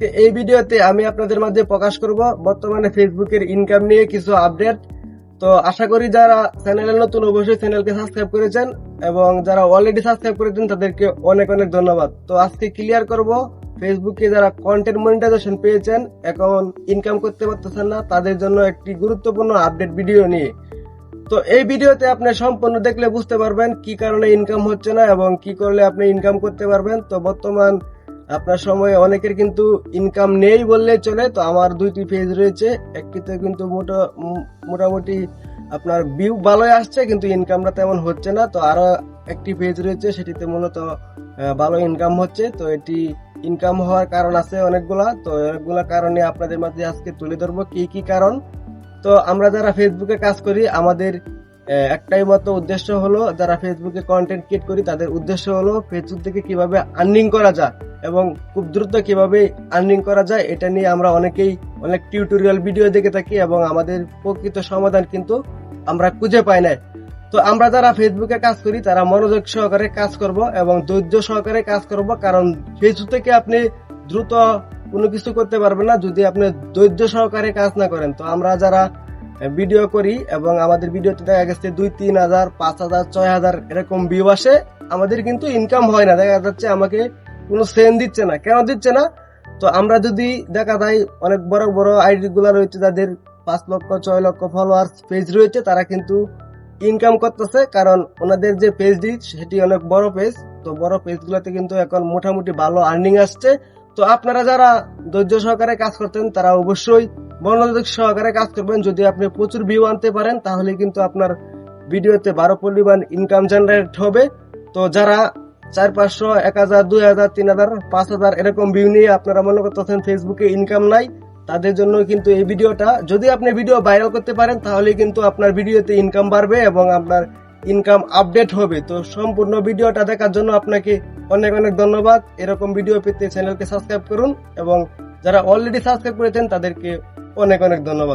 আজকে এই ভিডিওতে আমি আপনাদের মাঝে প্রকাশ করব বর্তমানে ফেসবুকের ইনকাম নিয়ে কিছু আপডেট। তো আশা করি যারা চ্যানেলে নতুন অবশ্যই চ্যানেলকে সাবস্ক্রাইব করেছেন এবং যারা অলরেডি সাবস্ক্রাইব করেছেন তাদেরকে অনেক অনেক ধন্যবাদ। তো আজকে ক্লিয়ার করব ফেসবুকে যারা কন্টেন্ট মনিটাইজেশন পেয়েছেন এখন ইনকাম করতে পারতেছেন না তাদের জন্য একটি গুরুত্বপূর্ণ আপডেট ভিডিও নিয়ে। তো এই ভিডিওতে আপনি সম্পূর্ণ দেখলে বুঝতে পারবেন কি কারণে ইনকাম হচ্ছে না এবং কি করলে আপনি ইনকাম করতে পারবেন। তো বর্তমান আপনার সময়ে অনেকের কিন্তু ইনকাম নেই বললে চলে। তো আমার দুইটি পেজ রয়েছে, একটিতে কিন্তু মোটামুটি আপনার ভিউ ভালোই আসছে কিন্তু ইনকামটা তেমন হচ্ছে না। তো আরো একটি পেজ রয়েছে সেটিতে মূলত ভালো ইনকাম হচ্ছে। তো এটি ইনকাম হওয়ার কারণ আছে অনেকগুলা। তো অনেকগুলা কারণে আপনাদের মাঝে আজকে তুলে ধরবো কি কি কারণ। তো আমরা যারা ফেসবুকে কাজ করি আমাদের একটাই মতো উদ্দেশ্য হলো, যারা ফেসবুকে কন্টেন্ট ক্রিয়েট করি তাদের উদ্দেশ্য হলো ফেসবুক থেকে কিভাবে আর্নিং করা যায় এবং খুব দ্রুত কিভাবে আর্নিং করা যায় এটা নিয়ে আমরা অনেকেই অনেক টিউটোরিয়াল ভিডিও দেখে থাকি এবং আমাদের প্রকৃত সমাধান কিন্তু আমরা খুঁজে পাই না। তো আমরা যারা ফেসবুকে কাজ করি তারা মনোযোগ সহকারে কাজ করব এবং ধৈর্য সহকারে কাজ করব, কারণ ফেসবুক থেকে আপনি দ্রুত কোনো কিছু করতে পারবেন না যদি আপনি ধৈর্য সহকারে কাজ না করেন। তো আমরা যারা ভিডিও করি এবং আমাদের ভিডিওতে দেখা গেছে 2-3 হাজার 5 হাজার 6 হাজার এরকম ভিউ আসে, আমাদের কিন্তু ইনকাম হয় না। দেখা যাচ্ছে আমাকে কোনো সেন্ড দিচ্ছে না। কেন দিচ্ছে না? তো আমরা যদি দেখা যায় অনেক বড় বড় আইডি গুলা রয়েছে যাদের 5 লক্ষ 6 লক্ষ ফলোয়ার্স পেজ রয়েছে, তারা কিন্তু ইনকাম করতেছে কারণ ওনাদের যে পেজটি সেটি অনেক বড় পেজ। তো বড় পেজ গুলাতে কিন্তু এখন মোটামুটি ভালো আর্নিং আসছে। তো আপনারা যারা ধৈর্য সহকারে কাজ করতেন তারা অবশ্যই মনোযোগ সহকারে কাজ করবেন। যদি আপনি প্রচুর ভিউ আনতে পারেন তাহলে কিন্তু আপনার ভিডিওতে 12 পরিমাণ ইনকাম জেনারেট হবে। তো যারা 400, 1000, 2000, 3000, 5000 এরকম ভিউ নিয়ে আপনারা মনে করতেছেন ফেসবুকে ইনকাম নাই, তাদের জন্য কিন্তু এই ভিডিওটা, যদি আপনি ভিডিও ভাইরাল করতে পারেন তাহলে কিন্তু আপনার ভিডিওতে ইনকাম বাড়বে এবং আপনার ইনকাম আপডেট হবে। তো সম্পূর্ণ ভিডিওটা দেখার জন্য আপনাকে অনেক অনেক ধন্যবাদ। এরকম ভিডিও পেতে চ্যানেলকে সাবস্ক্রাইব করুন এবং যারা অলরেডি সাবস্ক্রাইব করেছেন তাদেরকে অনেক অনেক ধন্যবাদ।